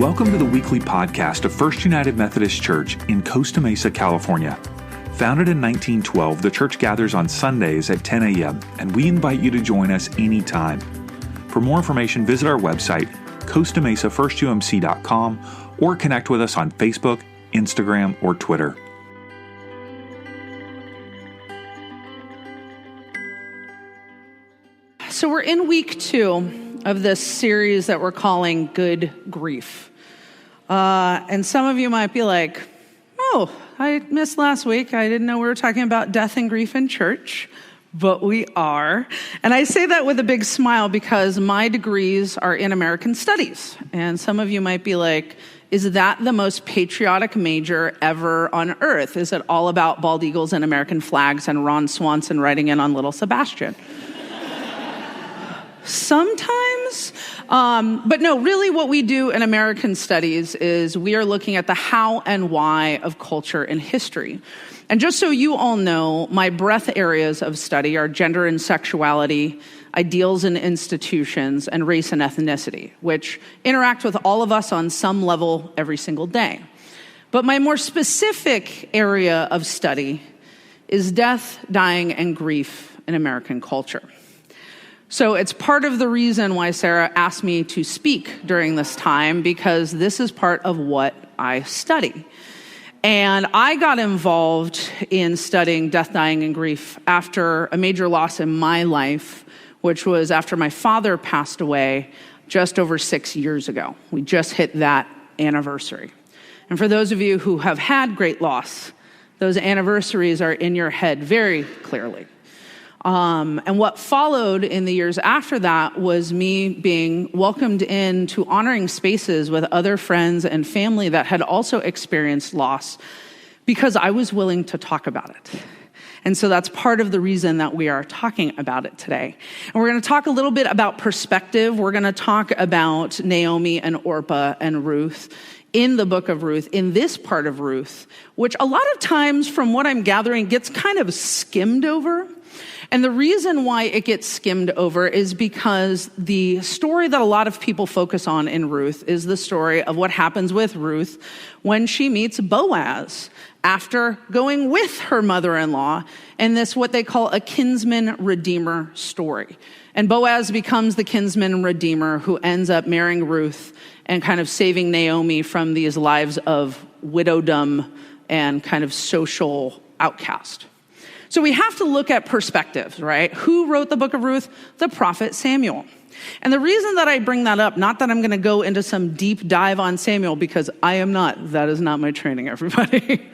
Welcome to the weekly podcast of First United Methodist Church in Costa Mesa, California. Founded in 1912, the church gathers on Sundays at 10 a.m., and we invite you to join us anytime. For more information, visit our website, costamesafirst.umc.com, or connect with us on Facebook, Instagram, or Twitter. So we're in week 2 of this series that we're calling Good Grief. And some of you might be like, oh, I missed last week. I didn't know we were talking about death and grief in church, but we are. And I say that with a big smile because my degrees are in American Studies. And some of you might be like, is that the most patriotic major ever on earth? Is it all about bald eagles and American flags and Ron Swanson writing in on Little Sebastian? Sometimes, but no, really what we do in American Studies is we are looking at the how and why of culture and history. And just so you all know, my breadth areas of study are gender and sexuality, ideals and institutions, and race and ethnicity, which interact with all of us on some level every single day. But my more specific area of study is death, dying, and grief in American culture. So it's part of the reason why Sarah asked me to speak during this time, because this is part of what I study. And I got involved in studying death, dying, and grief after a major loss in my life, which was after my father passed away just over 6 years ago. We just hit that anniversary. And for those of you who have had great loss, those anniversaries are in your head very clearly. And what followed in the years after that was me being welcomed into honoring spaces with other friends and family that had also experienced loss because I was willing to talk about it. And so that's part of the reason that we are talking about it today. And we're going to talk a little bit about perspective. We're going to talk about Naomi and Orpah and Ruth in the book of Ruth, in this part of Ruth, which a lot of times from what I'm gathering gets kind of skimmed over. And the reason why it gets skimmed over is because the story that a lot of people focus on in Ruth is the story of what happens with Ruth when she meets Boaz after going with her mother-in-law in this what they call a kinsman redeemer story. And Boaz becomes the kinsman redeemer who ends up marrying Ruth and kind of saving Naomi from these lives of widowdom and kind of social outcast. So we have to look at perspectives, right? Who wrote the book of Ruth? The prophet Samuel. And the reason that I bring that up, not that I'm going to go into some deep dive on Samuel, because I am not. That is not my training, everybody.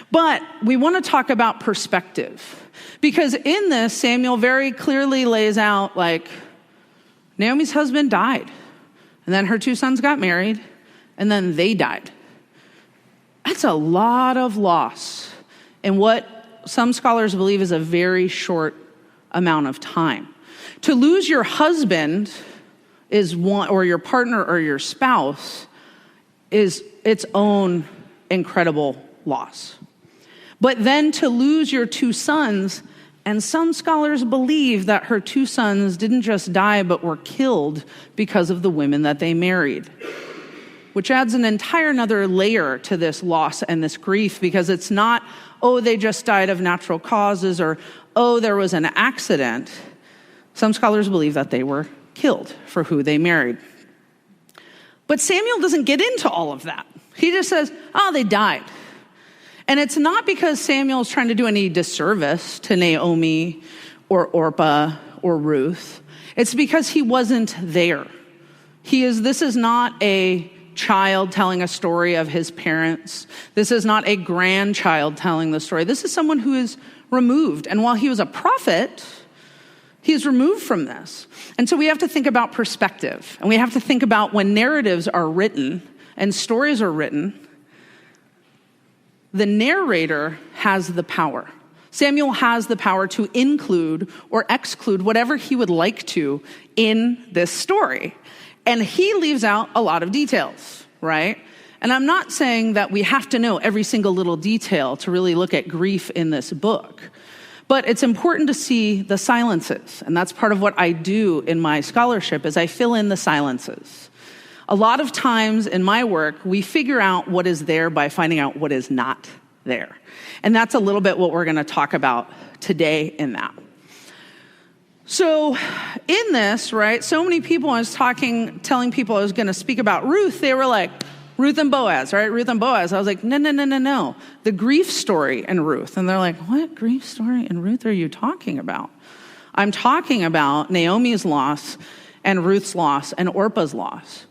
But we want to talk about perspective. Because in this, Samuel very clearly lays out, like, Naomi's husband died. And then her 2 sons got married. And then they died. That's a lot of loss in what some scholars believe is a very short amount of time. To lose your husband is one, or your partner or your spouse is its own incredible loss. But then to lose your 2 sons, and some scholars believe that her 2 sons didn't just die but were killed because of the women that they married, which adds an entire another layer to this loss and this grief, because it's not, oh, they just died of natural causes, or, oh, there was an accident. Some scholars believe that they were killed for who they married. But Samuel doesn't get into all of that. He just says, oh, they died. And it's not because Samuel's trying to do any disservice to Naomi or Orpah or Ruth. It's because he wasn't there. This is not a child telling a story of his parents. This is not a grandchild telling the story. This is someone who is removed. And while he was a prophet, he is removed from this. And so we have to think about perspective. And we have to think about when narratives are written and stories are written, the narrator has the power. Samuel has the power to include or exclude whatever he would like to in this story. And he leaves out a lot of details, right? And I'm not saying that we have to know every single little detail to really look at grief in this book. But it's important to see the silences. And that's part of what I do in my scholarship is I fill in the silences. A lot of times in my work, we figure out what is there by finding out what is not there. And that's a little bit what we're going to talk about today in that. So in this, right, so many people, I was telling people I was going to speak about Ruth, they were like, Ruth and Boaz, right? Ruth and Boaz. I was like, no. The grief story in Ruth. And they're like, what grief story in Ruth are you talking about? I'm talking about Naomi's loss and Ruth's loss and Orpah's loss.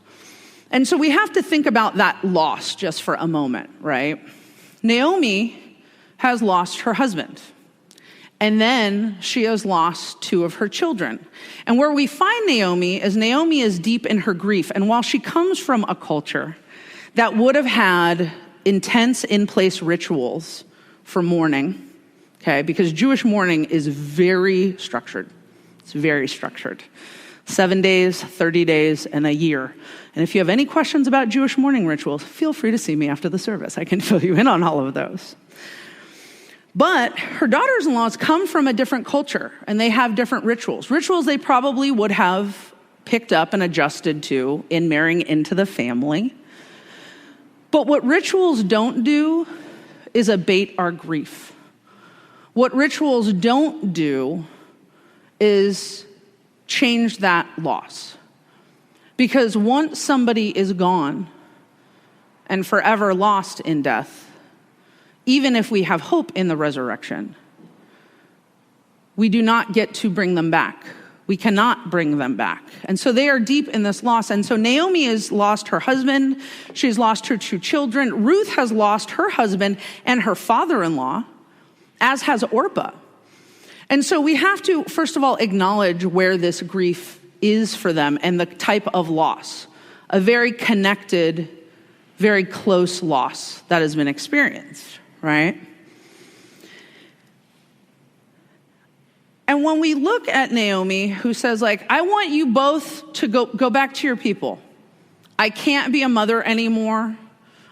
And so we have to think about that loss just for a moment, right? Naomi has lost her husband. And then she has lost 2 of her children. And where we find Naomi is deep in her grief. And while she comes from a culture that would have had intense in-place rituals for mourning, okay, because Jewish mourning is very structured. It's very structured. 7 days, 30 days, and a year. And if you have any questions about Jewish mourning rituals, feel free to see me after the service. I can fill you in on all of those. But her daughters-in-laws come from a different culture, and they have different rituals. Rituals they probably would have picked up and adjusted to in marrying into the family. But what rituals don't do is abate our grief. What rituals don't do is change that loss. Because once somebody is gone and forever lost in death, even if we have hope in the resurrection, we do not get to bring them back. We cannot bring them back. And so they are deep in this loss. And so Naomi has lost her husband. She's lost her 2 children. Ruth has lost her husband and her father-in-law, as has Orpah. And so we have to, first of all, acknowledge where this grief is for them and the type of loss, a very connected, very close loss that has been experienced, right? And when we look at Naomi, who says, like, I want you both to go back to your people. I can't be a mother anymore.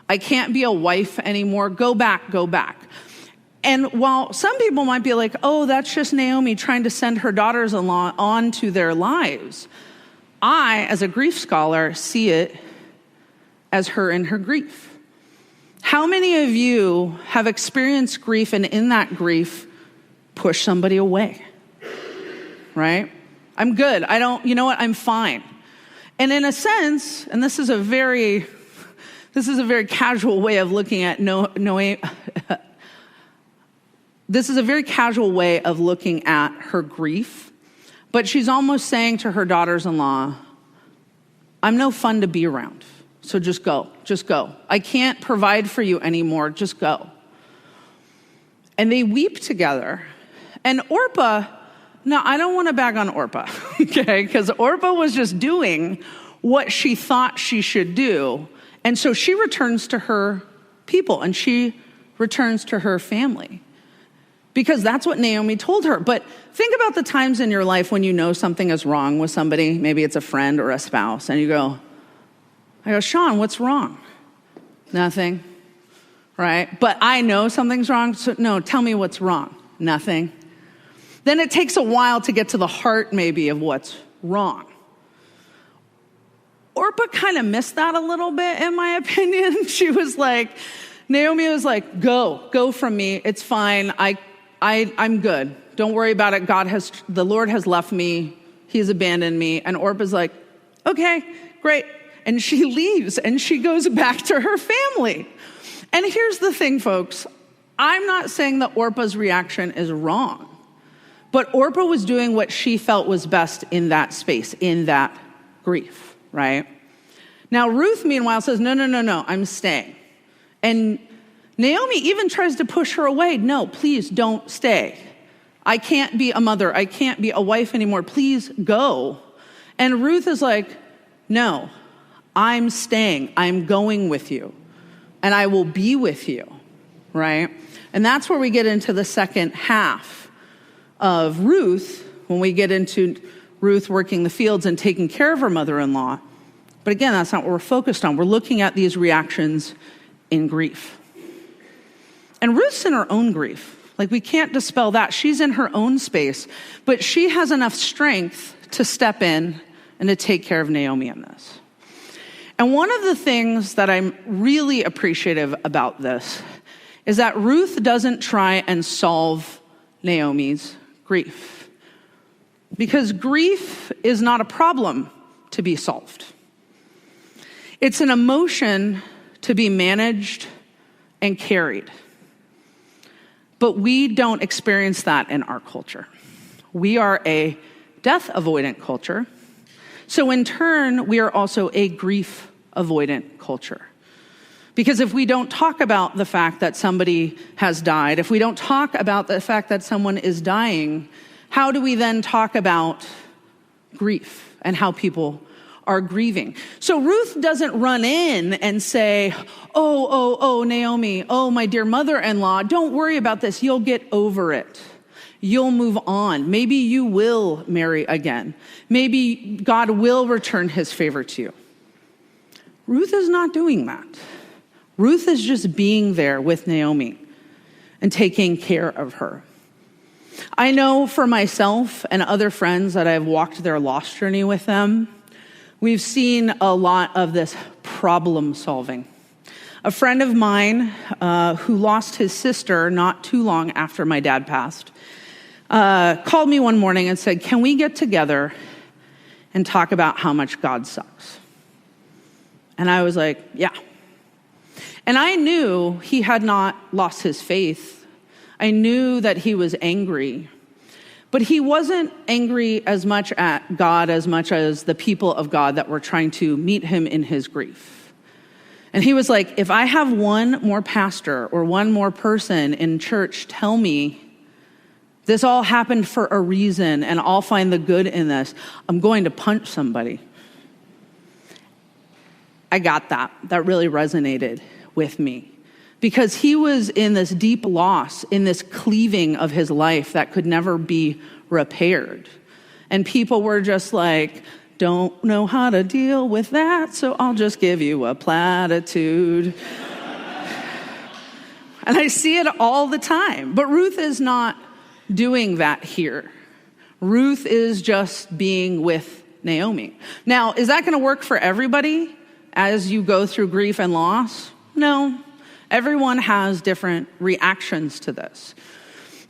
I can't be a wife anymore. Go back. And while some people might be like, oh, that's just Naomi trying to send her daughters-in-law on to their lives, I, as a grief scholar, see it as her in her grief. How many of you have experienced grief and in that grief push somebody away? Right? I'm good. You know what? I'm fine. And in a sense, and this is a very casual way of looking at this is a very casual way of looking at her grief, but she's almost saying to her daughters-in-law, I'm no fun to be around, so just go. I can't provide for you anymore, just go. And they weep together. And Orpah, now I don't want to bag on Orpah, okay, because Orpah was just doing what she thought she should do, and so she returns to her people, and she returns to her family. Because that's what Naomi told her. But think about the times in your life when you know something is wrong with somebody. Maybe it's a friend or a spouse. And I go, Sean, what's wrong? Nothing. Right? But I know something's wrong. So no, tell me what's wrong. Nothing. Then it takes a while to get to the heart maybe of what's wrong. Orpah kind of missed that a little bit, in my opinion. Naomi was like, go from me. It's fine. I'm good. Don't worry about it. The Lord has left me. He's abandoned me. And Orpah's like, okay, great. And she leaves and she goes back to her family. And here's the thing, folks. I'm not saying that Orpah's reaction is wrong, but Orpah was doing what she felt was best in that space, in that grief, right? Now, Ruth, meanwhile, says, no, I'm staying. And Naomi even tries to push her away. No, please don't stay. I can't be a mother. I can't be a wife anymore. Please go. And Ruth is like, no, I'm staying. I'm going with you. And I will be with you, right? And that's where we get into the second half of Ruth, when we get into Ruth working the fields and taking care of her mother-in-law. But again, that's not what we're focused on. We're looking at these reactions in grief. And Ruth's in her own grief. Like, we can't dispel that. She's in her own space, but she has enough strength to step in and to take care of Naomi in this. And one of the things that I'm really appreciative about this is that Ruth doesn't try and solve Naomi's grief. Because grief is not a problem to be solved. It's an emotion to be managed and carried. But we don't experience that in our culture. We are a death-avoidant culture. So in turn, we are also a grief-avoidant culture. Because if we don't talk about the fact that somebody has died, if we don't talk about the fact that someone is dying, how do we then talk about grief and how people are grieving? So Ruth doesn't run in and say, oh, Naomi, oh, my dear mother-in-law, don't worry about this. You'll get over it. You'll move on. Maybe you will marry again. Maybe God will return his favor to you. Ruth is not doing that. Ruth is just being there with Naomi and taking care of her. I know for myself and other friends that I've walked their loss journey with them, we've seen a lot of this problem solving. A friend of mine who lost his sister not too long after my dad passed called me one morning and said, "Can we get together and talk about how much God sucks?" And I was like, yeah. And I knew he had not lost his faith. I knew that he was angry. But he wasn't angry as much at God as much as the people of God that were trying to meet him in his grief. And he was like, if I have one more pastor or one more person in church tell me this all happened for a reason and I'll find the good in this, I'm going to punch somebody. I got that. That really resonated with me. Because he was in this deep loss, in this cleaving of his life that could never be repaired. And people were just like, don't know how to deal with that, so I'll just give you a platitude. And I see it all the time. But Ruth is not doing that here. Ruth is just being with Naomi. Now, is that going to work for everybody as you go through grief and loss? No. Everyone has different reactions to this.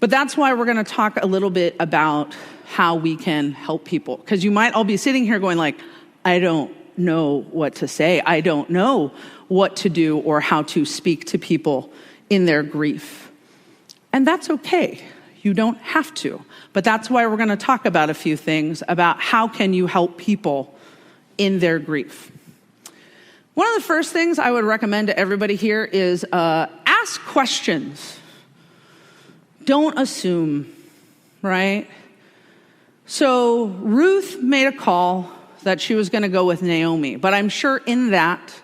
But that's why we're going to talk a little bit about how we can help people. Because you might all be sitting here going like, I don't know what to say. I don't know what to do or how to speak to people in their grief. And that's okay. You don't have to. But that's why we're going to talk about a few things about how can you help people in their grief. One of the first things I would recommend to everybody here is ask questions. Don't assume, right? So Ruth made a call that she was going to go with Naomi, but I'm sure in that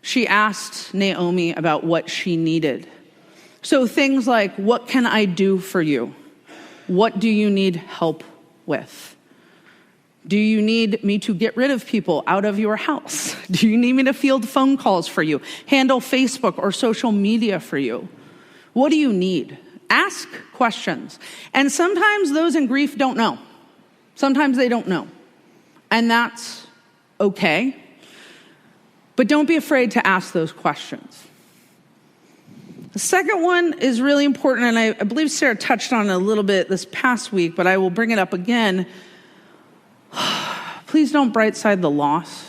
she asked Naomi about what she needed. So things like, what can I do for you? What do you need help with? Do you need me to get rid of people out of your house? Do you need me to field phone calls for you? Handle Facebook or social media for you? What do you need? Ask questions. And sometimes those in grief don't know. Sometimes they don't know. And that's okay. But don't be afraid to ask those questions. The second one is really important, and I believe Sarah touched on it a little bit this past week, but I will bring it up again. Please don't brightside the loss.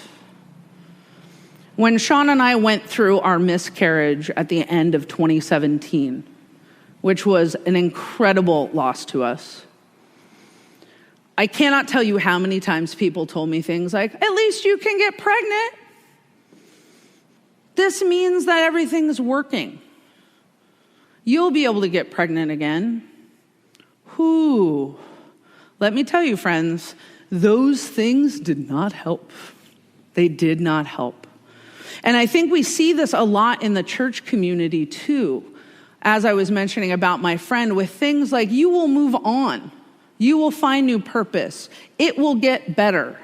When Sean and I went through our miscarriage at the end of 2017, which was an incredible loss to us, I cannot tell you how many times people told me things like, at least you can get pregnant. This means that everything's working. You'll be able to get pregnant again. Whew. Let me tell you, friends, those things did not help. They did not help. And I think we see this a lot in the church community too, as I was mentioning about my friend, with things like you will move on. You will find new purpose. It will get better.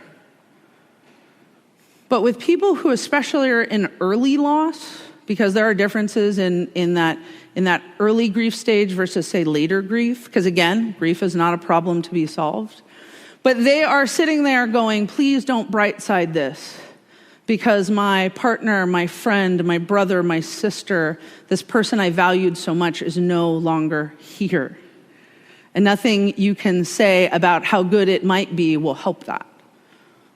But with people who especially are in early loss, because there are differences in that early grief stage versus, say, later grief, because again, grief is not a problem to be solved. But they are sitting there going, please don't brightside this. because my partner, my friend, my brother, my sister, this person I valued so much is no longer here. And nothing you can say about how good it might be will help that.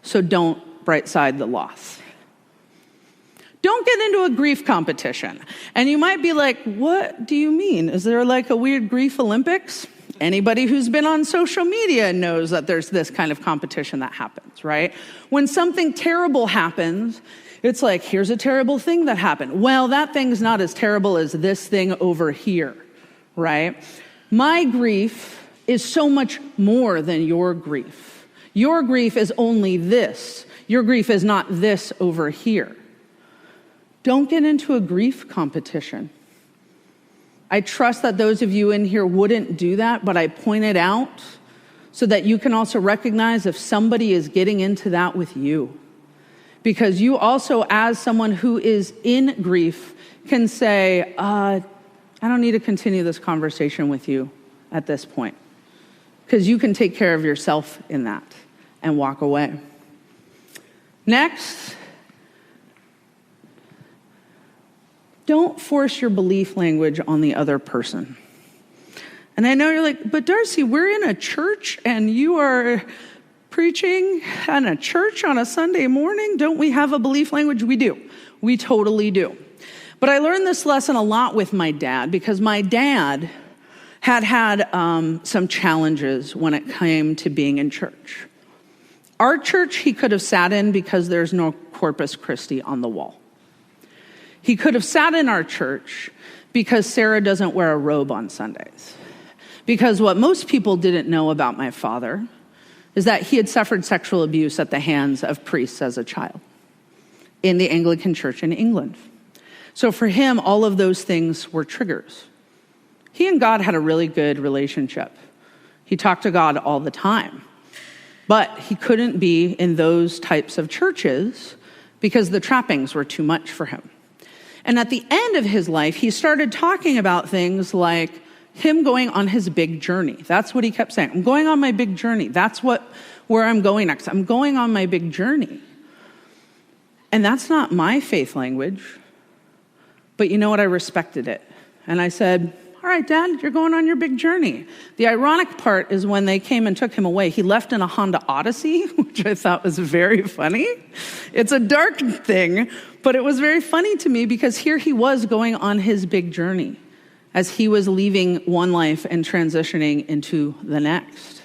So don't bright side the loss. Don't get into a grief competition. And you might be like, what do you mean? Is there like a weird grief Olympics? Anybody who's been on social media knows that there's this kind of competition that happens, right? When something terrible happens, it's like, here's a terrible thing that happened. Well, that thing's not as terrible as this thing over here, right? My grief is so much more than your grief. Your grief is only this. Your grief is not this over here. Don't get into a grief competition. I trust that those of you in here wouldn't do that, but I point it out so that you can also recognize if somebody is getting into that with you. Because you also, as someone who is in grief, can say, I don't need to continue this conversation with you at this point. Because you can take care of yourself in that and walk away. Next, don't force your belief language on the other person. And I know you're like, but Darcy, we're in a church and you are preaching in a church on a Sunday morning. Don't we have a belief language? We do. We totally do. But I learned this lesson a lot with my dad because my dad had some challenges when it came to being in church. Our church he could have sat in because there's no Corpus Christi on the wall. He could have sat in our church because Sarah doesn't wear a robe on Sundays. Because what most people didn't know about my father is that he had suffered sexual abuse at the hands of priests as a child in the Anglican Church in England. So for him, all of those things were triggers. He and God had a really good relationship. He talked to God all the time. But he couldn't be in those types of churches because the trappings were too much for him. And at the end of his life, he started talking about things like him going on his big journey. That's what he kept saying. I'm going on my big journey. That's where I'm going next. I'm going on my big journey. And that's not my faith language. But you know what? I respected it. And I said, all right, Dad, you're going on your big journey. The ironic part is when they came and took him away, he left in a Honda Odyssey, which I thought was very funny. It's a dark thing, but it was very funny to me because here he was going on his big journey as he was leaving one life and transitioning into the next.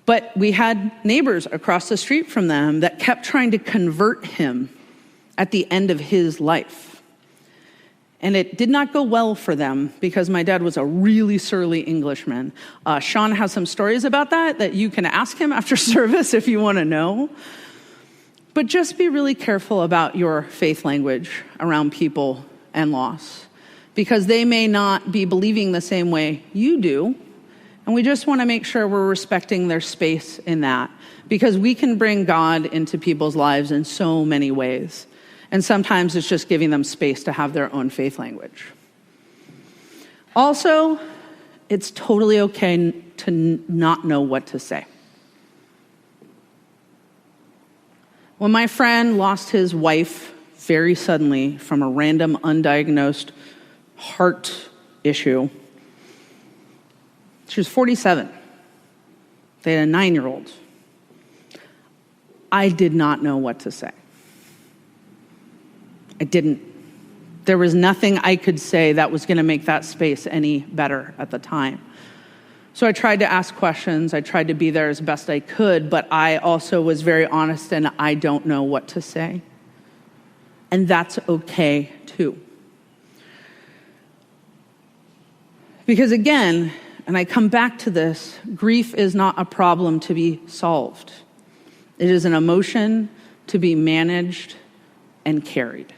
But we had neighbors across the street from them that kept trying to convert him at the end of his life. And it did not go well for them because my dad was a really surly Englishman. Sean has some stories about that you can ask him after service if you want to know. But just be really careful about your faith language around people and loss because they may not be believing the same way you do. And we just want to make sure we're respecting their space in that because we can bring God into people's lives in so many ways. And sometimes it's just giving them space to have their own faith language. Also, it's totally okay to not know what to say. When my friend lost his wife very suddenly from a random undiagnosed heart issue, she was 47. They had a 9-year-old. I did not know what to say. I didn't. There was nothing I could say that was going to make that space any better at the time. So I tried to ask questions. I tried to be there as best I could, but I also was very honest and I don't know what to say. And that's okay too. Because again, and I come back to this, grief is not a problem to be solved. It is an emotion to be managed and carried.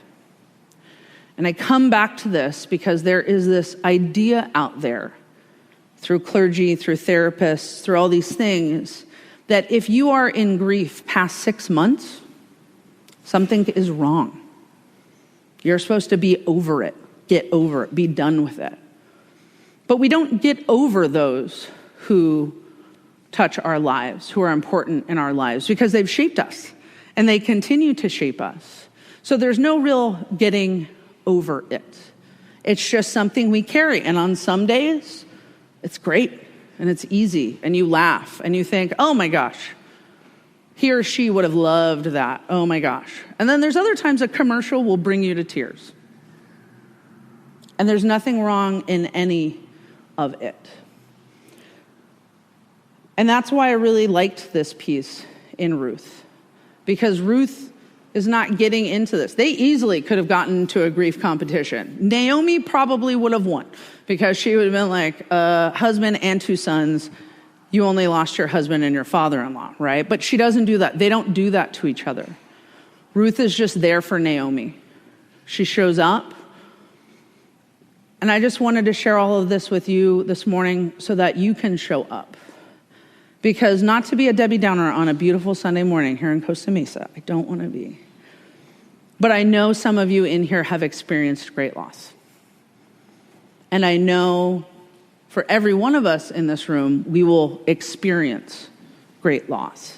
And I come back to this because there is this idea out there through clergy, through therapists, through all these things, that if you are in grief past 6 months, something is wrong. You're supposed to be over it, get over it, be done with it. But we don't get over those who touch our lives, who are important in our lives, because they've shaped us. and they continue to shape us. So there's no real getting over it. It's just something we carry. And on some days, it's great and it's easy and you laugh and you think, oh my gosh, he or she would have loved that. Oh my gosh. And then there's other times a commercial will bring you to tears. And there's nothing wrong in any of it. And that's why I really liked this piece in Ruth, because Ruth is not getting into this. They easily could have gotten into a grief competition. Naomi probably would have won because she would have been like, husband and 2 sons, you only lost your husband and your father-in-law, right? But she doesn't do that. They don't do that to each other. Ruth is just there for Naomi. She shows up. And I just wanted to share all of this with you this morning so that you can show up. Because not to be a Debbie Downer on a beautiful Sunday morning here in Costa Mesa, I don't want to be. But I know some of you in here have experienced great loss. And I know for every one of us in this room, we will experience great loss.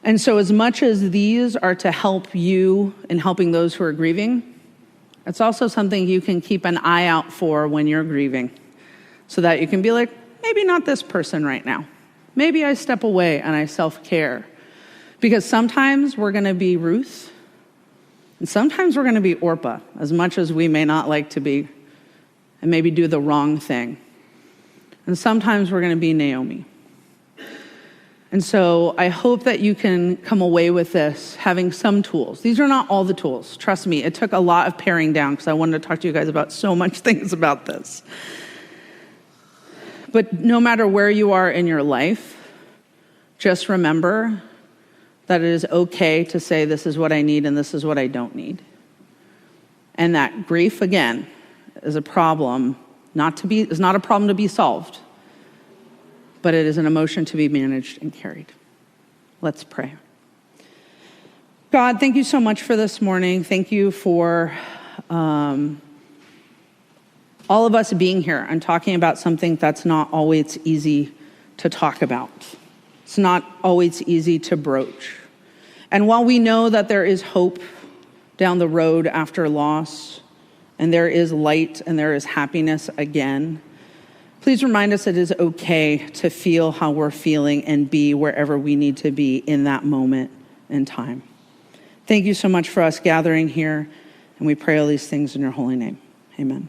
And so as much as these are to help you in helping those who are grieving, it's also something you can keep an eye out for when you're grieving so that you can be like, maybe not this person right now. Maybe I step away and I self-care. Because sometimes we're going to be Ruth, and sometimes we're going to be Orpah, as much as we may not like to be, and maybe do the wrong thing. And sometimes we're going to be Naomi. And so I hope that you can come away with this having some tools. These are not all the tools. Trust me, it took a lot of paring down because I wanted to talk to you guys about so much things about this. But no matter where you are in your life, just remember that it is okay to say this is what I need and this is what I don't need. And that grief, again, is a problem, is not a problem to be solved, but it is an emotion to be managed and carried. Let's pray. God, thank you so much for this morning. Thank you for all of us being here and talking about something that's not always easy to talk about. It's not always easy to broach. And while we know that there is hope down the road after loss, and there is light and there is happiness again, please remind us it is okay to feel how we're feeling and be wherever we need to be in that moment in time. Thank you so much for us gathering here, and we pray all these things in your holy name. Amen.